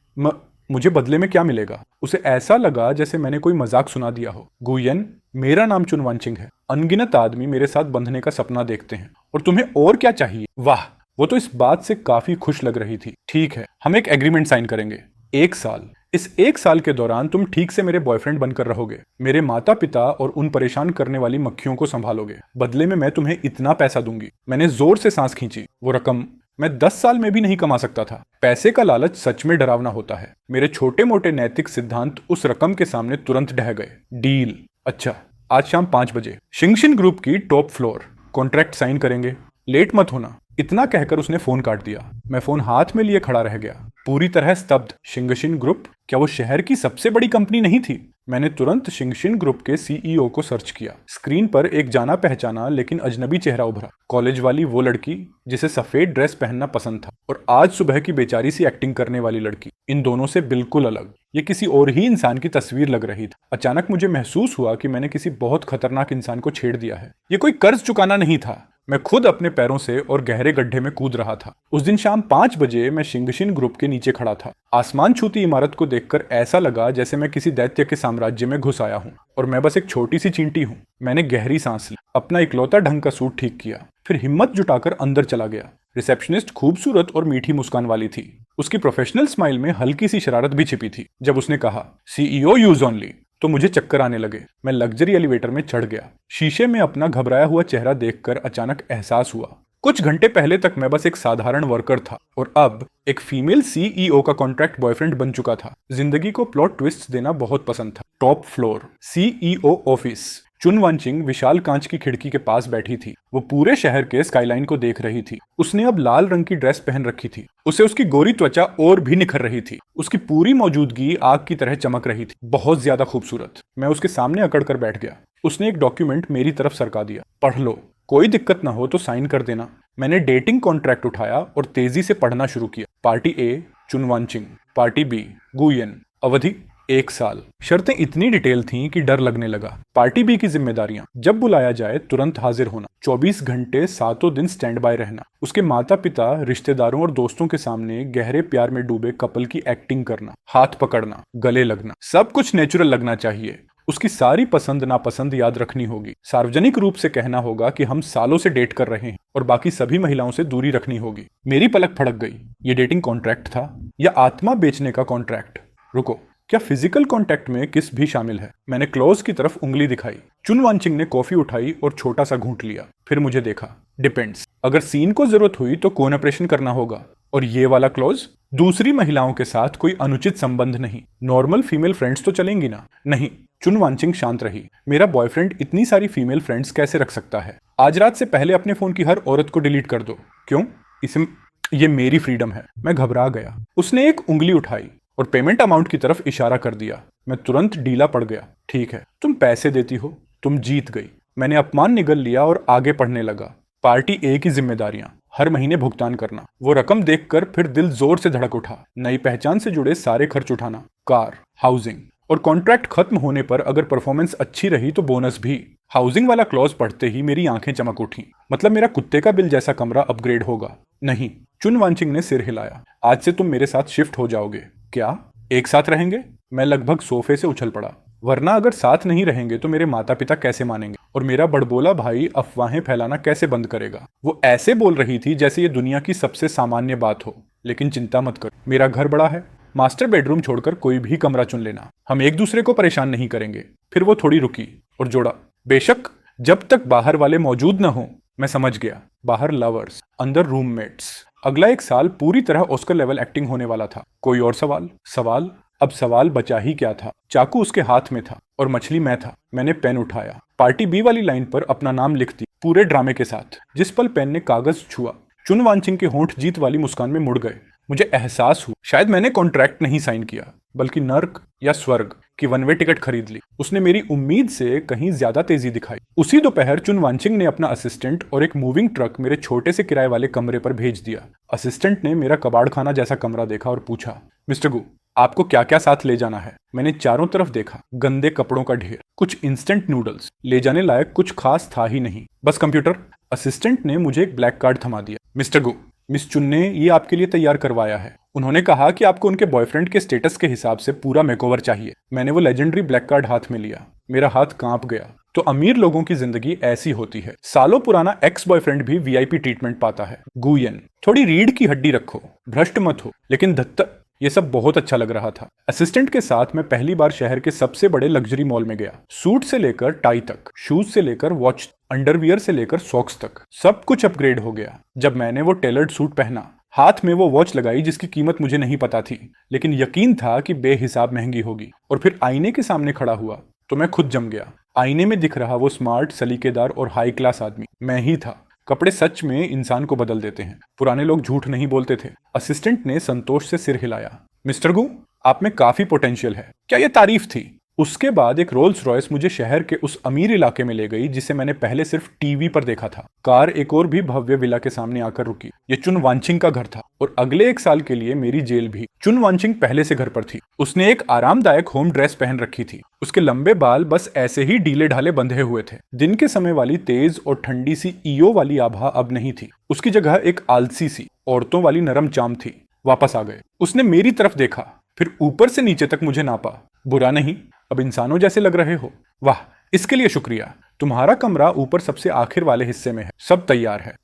मुझे बदले में क्या मिलेगा? उसे ऐसा लगा जैसे मैंने कोई मजाक सुना दिया हो। गुयन, मेरा नाम चुनवांचिंग है। अनगिनत आदमी मेरे साथ बंधने का सपना देखते हैं, और तुम्हें और क्या चाहिए? वाह, वो तो इस बात से काफी खुश लग रही थी। ठीक है, हम एक एग्रीमेंट साइन करेंगे। 1 साल। इस 1 साल के दौरान तुम ठीक से मेरे बॉयफ्रेंड बनकर रहोगे, मेरे माता पिता और उन परेशान करने वाली मक्खियों को संभालोगे। बदले में मैं तुम्हें इतना पैसा दूंगी। मैंने जोर से सांस खींची। वो रकम मैं 10 साल में भी नहीं कमा सकता था। पैसे का लालच सच में डरावना होता है। मेरे छोटे मोटे नैतिक सिद्धांत उस रकम के सामने तुरंत ढह गए। डील। अच्छा, आज शाम 5 बजे शिंगशिन ग्रुप की टॉप फ्लोर। कॉन्ट्रैक्ट साइन करेंगे, लेट मत होना। इतना कहकर उसने फोन काट दिया। मैं फोन हाथ में लिए खड़ा रह गया, पूरी तरह स्तब्ध। शिंगशिन ग्रुप? क्या वो शहर की सबसे बड़ी कंपनी नहीं थी? मैंने तुरंत शिंगशिन ग्रुप के सीईओ को सर्च किया। स्क्रीन पर एक जाना पहचाना लेकिन अजनबी चेहरा उभरा। कॉलेज वाली वो लड़की जिसे सफेद ड्रेस पहनना पसंद था, और आज सुबह की बेचारी सी एक्टिंग करने वाली लड़की, इन दोनों से बिल्कुल अलग। ये किसी और ही इंसान की तस्वीर लग रही थी। अचानक मुझे महसूस हुआ कि मैंने किसी बहुत खतरनाक इंसान को छेड़ दिया है। ये कोई कर्ज चुकाना नहीं था, मैं खुद अपने पैरों से और गहरे गड्ढे में कूद रहा था। उस दिन शाम 5 बजे मैं शिंगशिन ग्रुप के नीचे खड़ा था। आसमान छूती इमारत को देखकर ऐसा लगा जैसे मैं किसी दैत्य के साम्राज्य में घुस आया हूँ और मैं बस एक छोटी सी चींटी हूँ। मैंने गहरी सांस ली, अपना इकलौता ढंग का सूट ठीक किया, फिर हिम्मत जुटाकर अंदर चला गया। रिसेप्शनिस्ट खूबसूरत और मीठी मुस्कान वाली थी। उसकी प्रोफेशनल स्माइल में हल्की सी शरारत भी छिपी थी। जब उसने कहा सीईओ यूज ओनली, तो मुझे चक्कर आने लगे। मैं लग्जरी एलिवेटर में चढ़ गया। शीशे में अपना घबराया हुआ चेहरा देखकर अचानक एहसास हुआ, कुछ घंटे पहले तक मैं बस एक साधारण वर्कर था और अब एक फीमेल सीईओ का कॉन्ट्रैक्ट बॉयफ्रेंड बन चुका था। जिंदगी को प्लॉट ट्विस्ट देना बहुत पसंद था। Top floor, CEO office. चुनवांचिंग विशाल कांच की खिड़की के पास बैठी थी। वो पूरे शहर के स्काईलाइन को देख रही थी। उसने अब लाल रंग की ड्रेस पहन रखी थी। उसे उसकी गोरी त्वचा और भी निखर रही थी। उसकी पूरी मौजूदगी आग की तरह चमक रही थी, बहुत ज्यादा खूबसूरत। मैं उसके सामने अकड़ कर बैठ गया। उसने एक डॉक्यूमेंट मेरी तरफ सरका दिया। पढ़ लो, कोई दिक्कत ना हो तो साइन कर देना। मैंने डेटिंग कॉन्ट्रैक्ट उठाया और तेजी से पढ़ना शुरू किया। पार्टी ए, चुनवांचिंग। पार्टी बी, गुयन। अवधि 1 साल। शर्तें इतनी डिटेल थीं कि डर लगने लगा। पार्टी बी की जिम्मेदारियां, जब बुलाया जाए तुरंत हाजिर होना, 24 घंटे सातों दिन स्टैंड बाय रहना, उसके माता पिता, रिश्तेदारों और दोस्तों के सामने गहरे प्यार में डूबे कपल की एक्टिंग करना, हाथ पकड़ना, गले लगना, सब कुछ नेचुरल लगना चाहिए। उसकी सारी पसंद नापसंद याद रखनी होगी। सार्वजनिक रूप से कहना होगा कि हम सालों से डेट कर रहे हैं और बाकी सभी महिलाओं से दूरी रखनी होगी। मेरी पलक फड़क गई। ये डेटिंग कॉन्ट्रैक्ट था या आत्मा बेचने का कॉन्ट्रैक्ट? रुको, क्या फिजिकल कांटेक्ट में किस भी शामिल है? मैंने क्लोज की तरफ उंगली दिखाई। चुनवांचिंग ने कॉफी उठाई और छोटा सा घूंट लिया, फिर मुझे देखा। डिपेंड्स। अगर सीन को जरूरत हुई तो कौन ऑपरेशन करना होगा। और ये वाला क्लॉज, दूसरी महिलाओं के साथ कोई अनुचित संबंध नहीं। नॉर्मल फीमेल फ्रेंड्स तो चलेंगी ना? नहीं। चुन वांचिंग शांत रही। मेरा बॉयफ्रेंड इतनी सारी फीमेल फ्रेंड्स कैसे रख सकता है? आज रात से पहले अपने फोन की हर औरत को डिलीट कर दो। क्यों? इसे ये मेरी फ्रीडम है। मैं घबरा गया। उसने एक उंगली उठाई और पेमेंट अमाउंट की तरफ इशारा कर दिया। मैं तुरंत ढीला पड़ गया। ठीक है, तुम पैसे देती हो, तुम जीत गई। मैंने अपमान निगल लिया और आगे पढ़ने लगा। पार्टी ए की जिम्मेदारियां, हर महीने भुगतान करना। वो रकम देखकर फिर दिल जोर से धड़क उठा। नई पहचान से जुड़े सारे खर्च उठाना, कार, हाउसिंग, और कॉन्ट्रैक्ट खत्म होने पर अगर परफॉर्मेंस अच्छी रही तो बोनस भी। हाउसिंग वाला क्लॉज पढ़ते ही मेरी आंखें चमक उठी। मतलब मेरा कुत्ते का बिल जैसा कमरा अपग्रेड होगा। नहीं। चुन वांचिंग ने सिर हिलाया। आज से तुम मेरे साथ शिफ्ट हो जाओगे। क्या? एक साथ रहेंगे? मैं लगभग सोफे से उछल पड़ा। वरना अगर साथ नहीं रहेंगे तो मेरे माता पिता कैसे मानेंगे, और मेरा बड़बोला भाई अफवाहें फैलाना कैसे बंद करेगा? वो ऐसे बोल रही थी जैसे ये दुनिया की सबसे सामान्य बात हो। लेकिन चिंता मत कर, मेरा घर बड़ा है। मास्टर बेडरूम छोड़कर कोई भी कमरा चुन लेना, हम एक दूसरे को परेशान नहीं करेंगे। फिर वो थोड़ी रुकी और जोड़ा, बेशक जब तक बाहर वाले मौजूद न हो। मैं समझ गया। बाहर लवर्स, अंदर रूममेट्स। अगला एक साल पूरी तरह ऑस्कर लेवल एक्टिंग होने वाला था। कोई और सवाल? अब सवाल बचा ही क्या था? चाकू उसके हाथ में था और मछली मैं था। मैंने पेन उठाया। पार्टी बी वाली लाइन पर अपना नाम लिख दी, पूरे ड्रामे के साथ। जिस पल पेन ने कागज छुआ, चुन वांचिंग के होंठ जीत वाली मुस्कान में मुड़ गए। मुझे एहसास हुआ शायद मैंने कॉन्ट्रैक्ट नहीं साइन किया, बल्कि नर्क या स्वर्ग की वन वे टिकट खरीद ली। उसने मेरी उम्मीद से कहीं ज्यादा तेजी दिखाई। उसी दोपहर चुन वांचिंग ने अपना असिस्टेंट और एक मूविंग ट्रक मेरे छोटे से किराए वाले कमरे पर भेज दिया। असिस्टेंट ने मेरा कबाड़ खाना जैसा कमरा देखा और पूछा, मिस्टर गु, आपको क्या क्या साथ ले जाना है? मैंने चारों तरफ देखा। गंदे कपड़ों का ढेर, कुछ इंस्टेंट नूडल्स, ले जाने लायक कुछ खास था ही नहीं। बस कंप्यूटर। असिस्टेंट ने मुझे एक ब्लैक कार्ड थमा दिया। मिस्टर गु, मिस चुन ने ये आपके लिए तैयार करवाया है। उन्होंने कहा कि आपको उनके बॉयफ्रेंड के स्टेटस के हिसाब से पूरा मेकओवर चाहिए। मैंने वो लेजेंडरी ब्लैक कार्ड हाथ में लिया। मेरा हाथ कांप गया। तो अमीर लोगों की जिंदगी ऐसी होती है। सालों पुराना एक्स बॉयफ्रेंड भी वीआईपी ट्रीटमेंट पाता है। गुयन, थोड़ी रीढ़ की हड्डी रखो, भ्रष्ट मत हो। लेकिन धत्त, ये सब बहुत अच्छा लग रहा था। असिस्टेंट के साथ मैं पहली बार शहर के सबसे बड़े लग्जरी मॉल में गया। सूट से लेकर टाई तक, शूज से लेकर वॉच, अंडरवियर से लेकर सॉक्स तक, सब कुछ अपग्रेड हो गया। जब मैंने वो टेलर्ड सूट पहना, हाथ में वो वॉच लगाई जिसकी कीमत मुझे नहीं पता थी, लेकिन यकीन था कि बेहिसाब महंगी होगी, और फिर आईने के सामने खड़ा हुआ तो मैं खुद जम गया। आईने में दिख रहा वो स्मार्ट, सलीकेदार और हाई क्लास आदमी मैं ही था। कपड़े सच में इंसान को बदल देते हैं। पुराने लोग झूठ नहीं बोलते थे। असिस्टेंट ने संतोष से सिर हिलाया। मिस्टर गु, आप में काफी पोटेंशियल है। क्या यह तारीफ थी? उसके बाद एक रोल्स रॉयस मुझे शहर के उस अमीर इलाके में ले गई जिसे मैंने पहले सिर्फ टीवी पर देखा था। कार एक और भी भव्य विला के सामने आकर रुकी। ये चुन वांचिंग का घर था, और अगले एक साल के लिए मेरी जेल भी। चुन वांचिंग पहले से घर पर थी। उसने एक आरामदायक होम ड्रेस पहन रखी थी। उसके लंबे बाल बस ऐसे ही ढीले ढाले बंधे हुए थे। दिन के समय वाली तेज और ठंडी सी ईओ वाली आभा अब नहीं थी। उसकी जगह एक आलसी सी औरतों वाली नरम चाम थी। वापस आ गए। उसने मेरी तरफ देखा, फिर ऊपर से नीचे तक मुझे नापा। बुरा नहीं, अब इंसानों जैसे लग रहे हो। वाह, इसके लिए शुक्रिया। तुम्हारा कमरा ऊपर सबसे आखिर वाले हिस्से में है। सब तैयार है,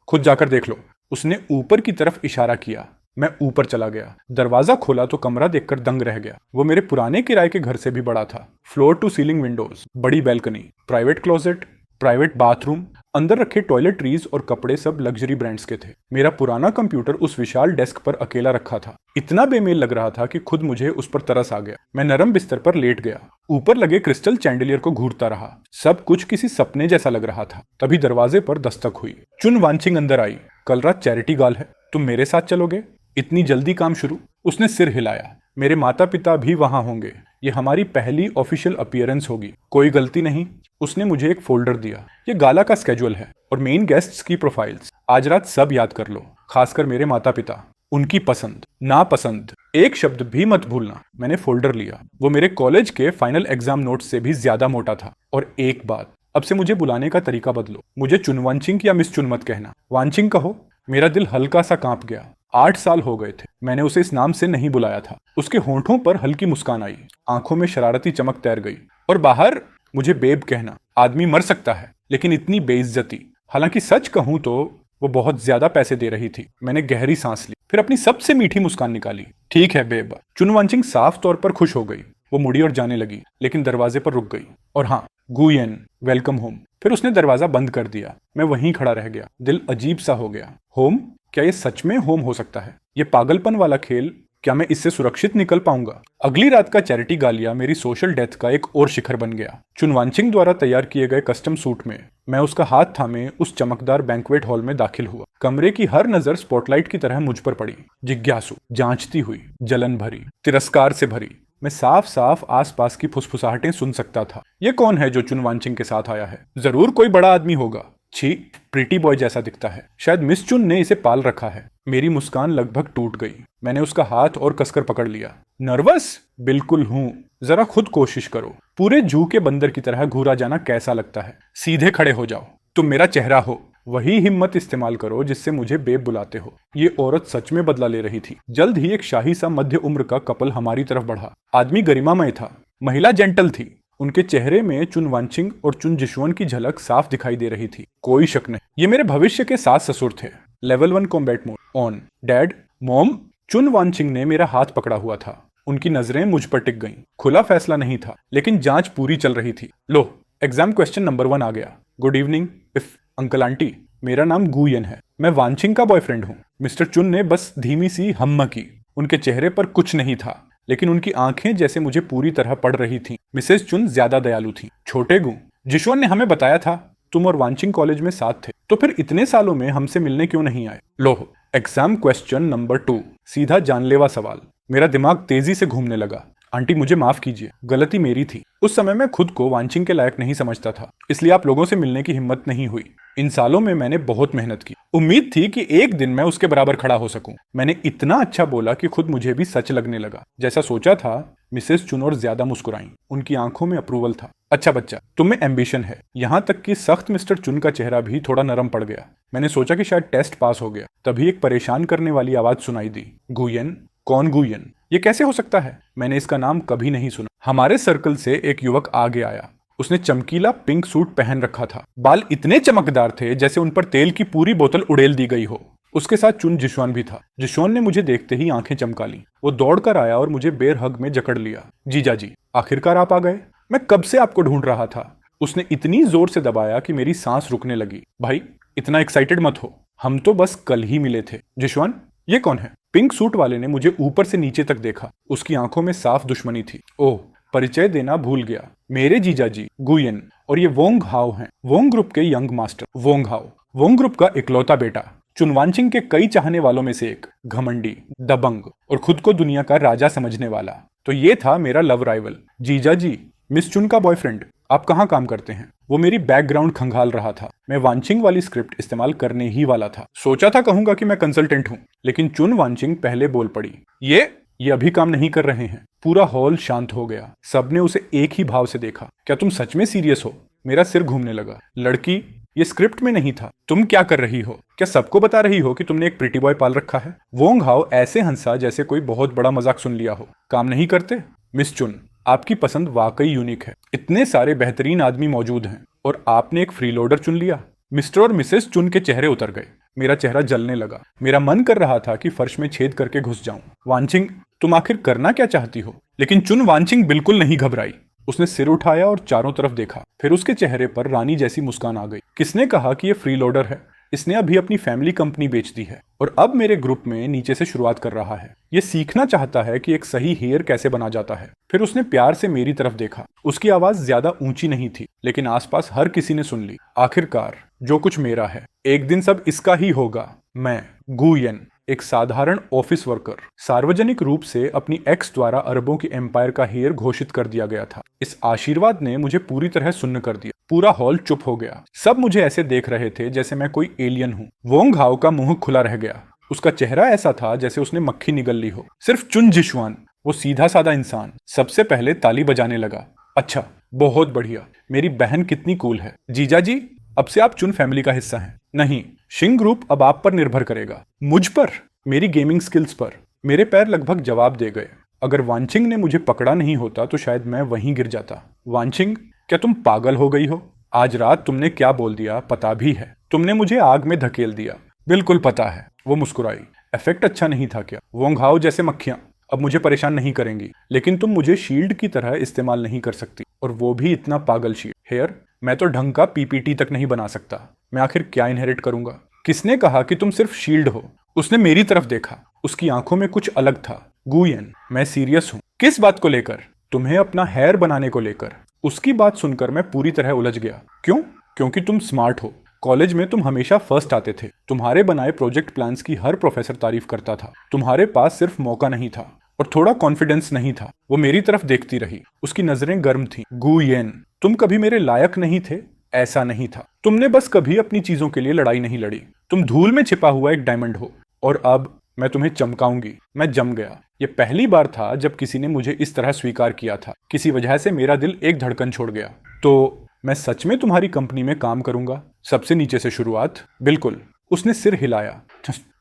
खुद जाकर देख लो। उसने ऊपर की तरफ इशारा किया। मैं ऊपर चला गया। दरवाजा खोला तो कमरा देखकर दंग रह गया। वो मेरे पुराने किराए के घर से भी बड़ा था। फ्लोर टू सीलिंग विंडोज, बड़ी balcony, private closet, private bathroom, अंदर रखे टॉयलेटरीज और कपड़े सब लग्जरी ब्रांड्स के थे। मेरा पुराना कंप्यूटर उस विशाल डेस्क पर अकेला रखा था। इतना बेमेल लग रहा था कि खुद मुझे उस पर तरस आ गया। मैं नरम बिस्तर पर लेट गया। ऊपर लगे क्रिस्टल चैंडलियर को घूरता रहा। सब कुछ किसी सपने जैसा लग रहा था। तभी दरवाजे पर दस्तक हुई। चुन वांचिंग अंदर आई। कल रात चैरिटी गाल है, तुम मेरे साथ चलोगे? इतनी जल्दी काम शुरू? उसने सिर हिलाया। मेरे माता पिता भी वहां होंगे। ये हमारी पहली ऑफिशियल अपीयरेंस होगी। कोई गलती नहीं? उसने मुझे एक फोल्डर दिया। ये गाला का स्केड्यूल है और मेन गेस्ट्स की प्रोफाइल्स। आज रात सब याद कर लो, खासकर मेरे माता पिता। उनकी पसंद, नापसंद, एक शब्द भी मत भूलना। मैंने फोल्डर लिया। वो मेरे कॉलेज के फाइनल एग्जाम नोट्स से भी ज्यादा मोटा था। और एक बात, अब से मुझे बुलाने का तरीका बदलो। मुझे चुन वांचिंग या मिस चुन मत कहना। वांचिंग कहो। मेरा दिल हल्का सा कांप गया। 8 साल हो गए थे मैंने उसे इस नाम से नहीं बुलाया था। उसके होंठों पर हल्की मुस्कान आई, आंखों में शरारती चमक तैर गई। और बाहर मुझे बेब कहना। आदमी मर सकता है, लेकिन इतनी बेइज्जती। हालांकि सच कहूं तो वो बहुत ज्यादा पैसे दे रही थी। मैंने गहरी सांस ली, फिर अपनी सबसे मीठी मुस्कान निकाली। ठीक है बेब। चुन वांचिंग साफ तौर पर खुश हो गई। वो मुड़ी और जाने लगी, लेकिन दरवाजे पर रुक गई। और हाँ, गुयेन, वेलकम होम। फिर उसने दरवाजा बंद कर दिया। मैं वहीं खड़ा रह गया। दिल अजीब सा हो गया। होम? क्या ये सच में होम हो सकता है? ये पागलपन वाला खेल, क्या मैं इससे सुरक्षित निकल पाऊंगा? अगली रात का चैरिटी गालिया मेरी सोशल डेथ का एक और शिखर बन गया। चुन वांचिंग द्वारा तैयार किए गए कस्टम सूट में मैं उसका हाथ थामे उस चमकदार बैंक्वेट हॉल में दाखिल हुआ। कमरे की हर नजर स्पॉटलाइट की तरह मुझ पर पड़ी, जिज्ञासु, जांचती हुई, जलन भरी, तिरस्कार से भरी। मैं साफ साफ आसपास की फुसफुसाहटें सुन सकता था। ये कौन है जो चुन वांचिंग के साथ आया है? जरूर कोई बड़ा आदमी होगा। छी, प्रीटी बॉय जैसा दिखता है। शायद मिस चुन ने इसे पाल रखा है। मेरी मुस्कान लगभग टूट गई। मैंने उसका हाथ और कसकर पकड़ लिया। नर्वस? बिल्कुल हूं। जरा खुद कोशिश करो। पूरे जू के बंदर की तरह घूरा जाना कैसा लगता है? सीधे खड़े हो जाओ। तुम मेरा चेहरा हो। वही हिम्मत इस्तेमाल करो जिससे मुझे बेब बुलाते हो। ये औरत सच में बदला ले रही थी। जल्द ही एक शाही सा मध्य उम्र का कपल हमारी तरफ बढ़ा। आदमी गरिमामय था, महिला जेंटल थी। उनके चेहरे में चुन वांचिंग और चुन जिशुअन की झलक साफ दिखाई दे रही थी। कोई शक नहीं, ये मेरे भविष्य के सास ससुर थे। Level 1 combat mode on. Dad, mom. चुन वांचिंग ने मेरा हाथ पकड़ा हुआ था। उनकी नजरें मुझ पर टिक गईं। खुला फैसला नहीं था, लेकिन जांच पूरी चल रही थी। लो, एग्जाम क्वेश्चन नंबर 1 आ गया। Good evening if uncle aunty. मेरा नाम गुयन है। मैं वांचिंग का बॉयफ्रेंड हूँ। मिस्टर चुन ने बस धीमी सी हम्मा की। उनके चेहरे पर कुछ नहीं था, लेकिन उनकी आंखें जैसे मुझे पूरी तरह पढ़ रही थीं। मिसेस चुन ज्यादा दयालु थी। छोटे गु, जिशुअन ने हमें बताया था तुम और वांचिंग कॉलेज में साथ थे, तो फिर इतने सालों में हमसे मिलने क्यों नहीं आए? लो, एग्जाम क्वेश्चन नंबर 2। सीधा जानलेवा सवाल। मेरा दिमाग तेजी से घूमने लगा। आंटी मुझे माफ कीजिए, गलती मेरी थी। उस समय मैं खुद को वांचिंग के लायक नहीं समझता था, इसलिए आप लोगों से मिलने की हिम्मत नहीं हुई। इन सालों में मैंने बहुत मेहनत की। उम्मीद थी कि एक दिन मैं उसके बराबर खड़ा हो सकूं। मैंने इतना अच्छा बोला कि खुद मुझे भी सच लगने लगा। जैसा सोचा था, मिसेस चुन और ज्यादा मुस्कुराईं। उनकी आंखों में अप्रूवल था। अच्छा बच्चा, तुम में एम्बिशन है। यहाँ तक कि सख्त मिस्टर चुन का चेहरा भी थोड़ा नरम पड़ गया। मैंने सोचा कि शायद टेस्ट पास हो गया। तभी एक परेशान करने वाली आवाज सुनाई दी। गुयन? कौन गुयन? ये कैसे हो सकता है? मैंने इसका नाम कभी नहीं सुना। हमारे सर्कल से एक युवक आगे आया। उसने चमकीला पिंक सूट पहन रखा था। बाल इतने चमकदार थे जैसे उन पर तेल की पूरी बोतल उड़ेल दी गई हो। उसके साथ चुन जिशुआन भी था। जिशुआन ने मुझे देखते ही आंखें चमका ली। वो दौड़कर आया और मुझे बेर हग में जकड़ लिया। जीजा जी, आखिरकार आप आ गए। मैं कब से आपको ढूंढ रहा था। उसने इतनी जोर से दबाया कि मेरी सांस रुकने लगी। भाई, इतना एक्साइटेड मत हो। हम तो बस कल ही मिले थे। जिशुआन, ये कौन है? पिंक सूट वाले ने मुझे ऊपर से नीचे तक देखा। उसकी आंखों में साफ दुश्मनी थी। ओह, परिचय देना भूल गया। मेरे जीजा जी गुयन, और ये वोंग हाओ हैं, वोंग ग्रुप के यंग मास्टर। वोंग हाओ, वोंग ग्रुप का इकलौता बेटा। चुन वांचिंग के कई चाहने वालों में से एक। घमंडी, दबंग और खुद को दुनिया का राजा समझने वाला। तो ये था मेरा लव राइवल। जीजा जी, मिस चुन का बॉयफ्रेंड। आप कहाँ काम करते हैं? वो मेरी बैकग्राउंड खंगाल रहा था। मैं वांचिंग वाली स्क्रिप्ट इस्तेमाल करने ही वाला था। सोचा था कहूंगा कि मैं कंसल्टेंट हूँ, लेकिन चुन वांचिंग पहले बोल पड़ी। ये अभी काम नहीं कर रहे हैं। पूरा हॉल शांत हो गया। सबने उसे एक ही भाव से देखा। क्या तुम सच में सीरियस हो? मेरा सिर घूमने लगा। लड़की, ये स्क्रिप्ट में नहीं था। तुम क्या कर रही हो? क्या सबको बता रही हो कि तुमने एक प्रिटी बॉय पाल रखा है? वोंग हाओ ऐसे हंसा जैसे कोई बहुत बड़ा मजाक सुन लिया हो। काम नहीं करते? मिस चुन, आपकी पसंद वाकई यूनिक है। इतने सारे बेहतरीन आदमी मौजूद हैं और आपने एक फ्रीलोडर चुन लिया। मिस्टर और मिसेस चुन के चेहरे उतर गए। मेरा चेहरा जलने लगा। मेरा मन कर रहा था कि फर्श में छेद करके घुस जाऊं। वांचिंग, तुम आखिर करना क्या चाहती हो? लेकिन चुन वांचिंग बिल्कुल नहीं घबराई। उसने सिर उठाया और चारों तरफ देखा। फिर उसके चेहरे पर रानी जैसी मुस्कान आ गई। किसने कहा कि ये फ्रीलोडर है? इसने अभी अपनी फैमिली कंपनी बेच दी है और अब मेरे ग्रुप में नीचे से शुरुआत कर रहा है। ये सीखना चाहता है कि एक सही हेयर कैसे बना जाता है। फिर उसने प्यार से मेरी तरफ देखा। उसकी आवाज ज्यादा ऊंची नहीं थी, लेकिन आसपास हर किसी ने सुन ली। आखिरकार जो कुछ मेरा है, एक दिन सब इसका ही होगा। मैं गुयन, एक साधारण ऑफिस वर्कर, सार्वजनिक रूप से अपनी एक्स द्वारा अरबों की एम्पायर का हेयर घोषित कर दिया गया था। इस आशीर्वाद ने मुझे पूरी तरह सुन्न कर दिया। पूरा हॉल चुप हो गया। सब मुझे ऐसे देख रहे थे जैसे मैं कोई एलियन हूँ। वोंग हाओ का मुंह खुला रह गया। उसका चेहरा ऐसा था जैसे उसने मक्खी निगल ली हो। सिर्फ चुन जिशुआन, वो सीधा साधा इंसान, सबसे पहले ताली बजाने लगा। अच्छा, बहुत बढ़िया। मेरी बहन कितनी कूल है। जीजा जी, अब से आप चुन फैमिली का हिस्सा हैं। नहीं, शिंग ग्रुप अब आप पर निर्भर करेगा। मुझ पर? मेरी गेमिंग स्किल्स पर? मेरे पैर लगभग जवाब दे गए। अगर वांचिंग ने मुझे पकड़ा नहीं होता तो शायद मैं वहीं गिर जाता। वांचिंग, क्या तुम पागल हो गई हो? आज रात तुमने क्या बोल दिया पता भी है। तुमने मुझे आग में धकेल दिया। बिल्कुल पता है। वो मुस्कुराई। इफेक्ट अच्छा नहीं था क्या? वोंग हाओ जैसे मक्खियां अब मुझे परेशान नहीं करेंगी, लेकिन तुम मुझे शील्ड की तरह इस्तेमाल नहीं कर सकती, और वो भी इतना पागल शील्ड। हेयर, मैं तो ढंग का पीपीटी तक नहीं बना सकता। मैं आखिर क्या इनहेरिट करूंगा? किसने कहा कि तुम सिर्फ शील्ड हो? उसने मेरी तरफ देखा। उसकी आंखों में कुछ अलग था। गुयेन, मैं सीरियस हूं। किस बात को लेकर? तुम्हें अपना हेयर बनाने को लेकर। उसकी बात सुनकर मैं पूरी तरह उलझ गया। क्यों? क्योंकि तुम स्मार्ट हो। कॉलेज में तुम हमेशा फर्स्ट आते थे। तुम्हारे बनाए प्रोजेक्ट प्लान्स की हर प्रोफेसर तारीफ करता था। तुम्हारे पास सिर्फ मौका नहीं था और थोड़ा कॉन्फिडेंस नहीं था। वो मेरी तरफ देखती रही। उसकी नजरें गर्म थीं। गुयेन, तुम कभी मेरे लायक नहीं थे। ऐसा नहीं था। तुमने बस कभी अपनी चीजों के लिए लड़ाई नहीं लड़ी। तुम धूल में छिपा हुआ एक डायमंड हो और अब मैं तुम्हें चमकाऊंगी। मैं जम गया। ये पहली बार था जब किसी ने मुझे इस तरह स्वीकार किया था। किसी वजह से मेरा दिल एक धड़कन छोड़ गया। तो मैं सच में तुम्हारी कंपनी में काम करूंगा? सबसे नीचे से शुरुआत। बिल्कुल। उसने सिर हिलाया।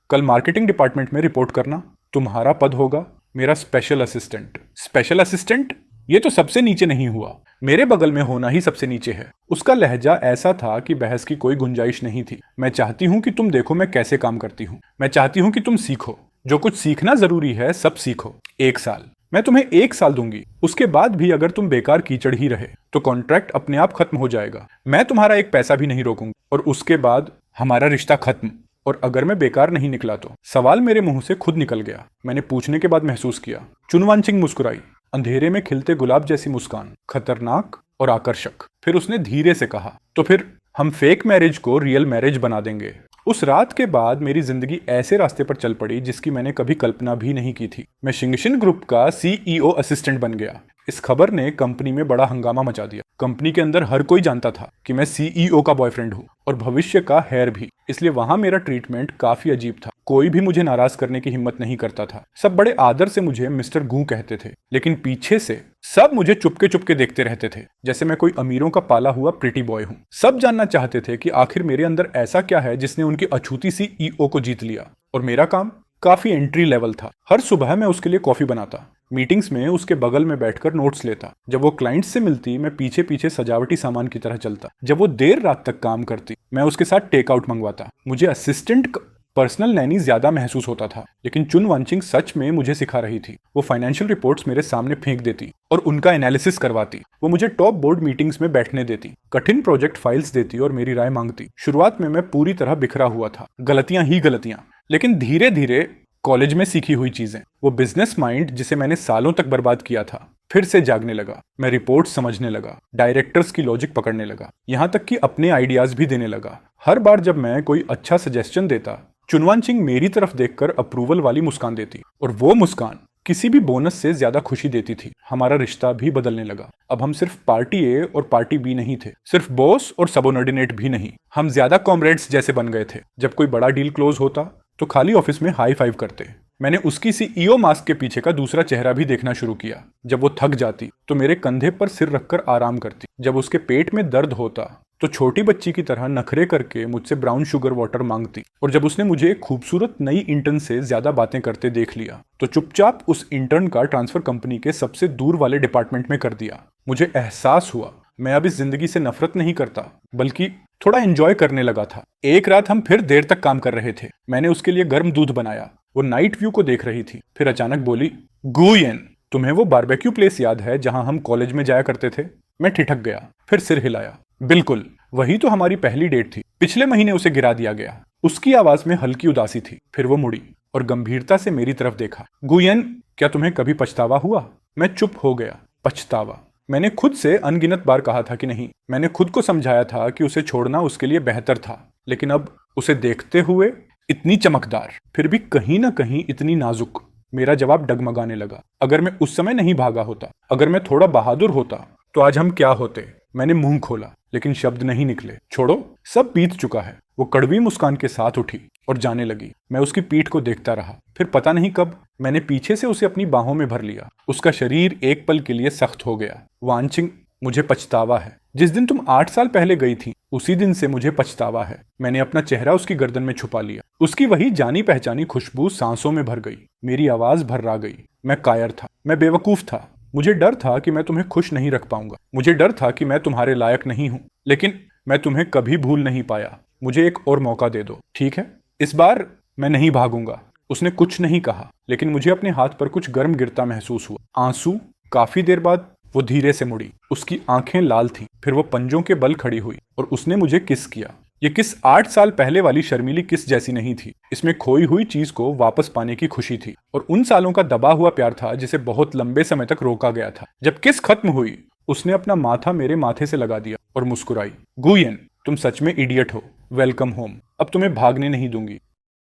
कल मार्केटिंग डिपार्टमेंट में रिपोर्ट करना। तुम्हारा पद होगा मेरा स्पेशल असिस्टेंट। Special assistant? ये तो सबसे नीचे नहीं हुआ। मेरे बगल में होना ही सबसे नीचे है। उसका लहजा ऐसा था कि बहस की कोई गुंजाइश नहीं थी। मैं चाहती हूं कि तुम देखो मैं कैसे काम करती हूं। मैं चाहती हूं कि तुम सीखो। जो कुछ सीखना जरूरी है सब सीखो। 1 साल। मैं तुम्हें 1 साल दूंगी। उसके बाद भी अगर तुम बेकार कीचड़ ही रहे तो कॉन्ट्रैक्ट अपने आप खत्म हो जाएगा। मैं तुम्हारा एक पैसा भी नहीं रोकूंगी और उसके बाद हमारा रिश्ता खत्म। और अगर मैं बेकार नहीं निकला तो? सवाल मेरे मुंह से खुद निकल गया। मैंने पूछने के बाद महसूस किया। चुनवांचिंग मुस्कुराई। अंधेरे में खिलते गुलाब जैसी मुस्कान, खतरनाक और आकर्षक। फिर उसने धीरे से कहा, तो फिर हम फेक मैरिज को रियल मैरिज बना देंगे। उस रात के बाद मेरी जिंदगी ऐसे रास्ते पर चल पड़ी जिसकी मैंने कभी कल्पना भी नहीं की थी। मैं शिंगशिन ग्रुप का सीईओ असिस्टेंट बन गया। इस खबर ने कंपनी में बड़ा हंगामा मचा दिया। कंपनी के अंदर हर कोई जानता था कि मैं सीईओ का बॉयफ्रेंड हूँ और भविष्य का हेयर भी। इसलिए वहां मेरा ट्रीटमेंट काफी अजीब था। कोई भी मुझे नाराज करने की हिम्मत नहीं करता था। सब बड़े आदर से मुझे मिस्टर गू कहते थे, लेकिन पीछे से सब मुझे चुपके चुपके देखते रहते थे, जैसे मैं कोई अमीरों का पाला हुआ प्रिटी बॉय हूँ। सब जानना चाहते थे कि आखिर मेरे अंदर ऐसा क्या है जिसने उनकी अछूती सीईओ को जीत लिया। और मेरा काम काफी एंट्री लेवल था। हर सुबह मैं उसके लिए कॉफी बनाता, मीटिंग्स में उसके बगल में बैठकर नोट्स लेता। जब वो क्लाइंट्स से मिलती मैं पीछे पीछे सजावटी सामान की तरह चलता। जब वो देर रात तक काम करती मैं उसके साथ टेक आउट मंगवाता। मुझे असिस्टेंट पर्सनल नैनी ज्यादा महसूस होता था, लेकिन चुनवांचिंग सच में मुझे सिखा रही थी। वो फाइनेंशियल रिपोर्ट्स मेरे सामने फेंक देती और उनका एनालिसिस करवाती। वो मुझे टॉप बोर्ड मीटिंग्स में बैठने देती, कठिन प्रोजेक्ट फाइल्स देती और मेरी राय मांगती। शुरुआत में मैं पूरी तरह बिखरा हुआ था, गलतियां ही गलतियां, लेकिन धीरे धीरे कॉलेज में सीखी हुई चीजें, वो बिजनेस माइंड जिसे मैंने सालों तक बर्बाद किया था, फिर से जागने लगा। मैं रिपोर्ट समझने लगा, डायरेक्टर्स की लॉजिक पकड़ने लगा, यहां तक कि अपने आइडियाज भी देने लगा। हर बार जब मैं कोई अच्छा सजेशन देता, चुनवांचिंग मेरी तरफ देखकर अप्रूवल वाली मुस्कान देती और वो मुस्कान किसी भी बोनस से ज्यादा खुशी देती थी। हमारा रिश्ता भी बदलने लगा। अब हम सिर्फ पार्टी ए और पार्टी बी नहीं थे, सिर्फ बॉस और सबऑर्डिनेट भी नहीं। हम ज्यादा कॉमरेड्स जैसे बन गए थे। जब कोई बड़ा डील क्लोज होता तो खाली ऑफिस में हाई फाइव करते। मैंने उसकी सीईओ मास्क के पीछे का दूसरा चेहरा भी देखना शुरू किया। जब वो थक जाती तो मेरे कंधे पर सिर रखकर आराम करती। जब उसके पेट में दर्द होता तो छोटी बच्ची की तरह नखरे करके मुझसे ब्राउन शुगर वाटर मांगती। और जब उसने मुझे एक खूबसूरत नई इंटर्न से ज्यादा बातें करते देख लिया तो चुपचाप उस इंटर्न का ट्रांसफर कंपनी के सबसे दूर वाले डिपार्टमेंट में कर दिया। मुझे एहसास हुआ मैं अब इस जिंदगी से नफरत नहीं करता, बल्कि थोड़ा एंजॉय करने लगा था। एक रात हम फिर देर तक काम कर रहे थे। मैंने उसके लिए गर्म दूध बनाया। वो नाइट व्यू को देख रही थी, फिर अचानक बोली, गुयेन, तुम्हें वो बारबेक्यू प्लेस याद है जहां हम कॉलेज में जाया करते थे? मैं ठिठक गया, फिर सिर हिलाया। बिल्कुल, वही तो हमारी पहली डेट थी। पिछले महीने उसे गिरा दिया गया। उसकी आवाज में हल्की उदासी थी। फिर वो मुड़ी और गंभीरता से मेरी तरफ देखा। गुयेन, क्या तुम्हें कभी पछतावा हुआ? मैं चुप हो गया। पछतावा? मैंने खुद से अनगिनत बार कहा था कि नहीं। मैंने खुद को समझाया था कि उसे छोड़ना उसके लिए बेहतर था, लेकिन अब उसे देखते हुए इतनी चमकदार, फिर भी कहीं ना कहीं इतनी नाजुक, मेरा जवाब डगमगाने लगा। अगर मैं उस समय नहीं भागा होता, अगर मैं थोड़ा बहादुर होता, तो आज हम क्या होते? मैंने मुंह खोला, लेकिन शब्द नहीं निकले। छोड़ो, सब बीत चुका है। वो कड़वी मुस्कान के साथ उठी और जाने लगी। मैं उसकी पीठ को देखता रहा। फिर पता नहीं कब मैंने पीछे से उसे अपनी बाहों में भर लिया। उसका शरीर एक पल के लिए सख्त हो गया। वांचिंग, मुझे पछतावा है। जिस दिन तुम 8 साल पहले गई थी, उसी दिन से मुझे पछतावा है। मैंने अपना चेहरा उसकी गर्दन में छुपा लिया। उसकी वही जानी पहचानी खुशबू सांसों में भर गई। मेरी आवाज भर्रा गई। मैं कायर था, मैं बेवकूफ था। मुझे डर था कि मैं तुम्हें खुश नहीं रख पाऊंगा। मुझे डर था कि मैं तुम्हारे लायक नहीं हूं, लेकिन मैं तुम्हें कभी भूल नहीं पाया। मुझे एक और मौका दे दो, ठीक है? इस बार मैं नहीं भागूंगा। उसने कुछ नहीं कहा, लेकिन मुझे अपने हाथ पर कुछ गर्म गिरता महसूस हुआ। आंसू? काफी देर बाद वो धीरे से मुड़ी, उसकी आंखें लाल थीं, फिर वो पंजों के बल खड़ी हुई और उसने मुझे किस किया। ये किस 8 साल पहले वाली शर्मीली किस जैसी नहीं थी। इसमें खोई हुई चीज को वापस पाने की खुशी थी और उन सालों का दबा हुआ प्यार था जिसे बहुत लंबे समय तक रोका गया था। जब किस खत्म हुई, उसने अपना माथा मेरे माथे से लगा दिया और मुस्कुराई। गुयेन, तुम सच में इडियट हो। Welcome home. अब तुम्हें भागने नहीं दूंगी।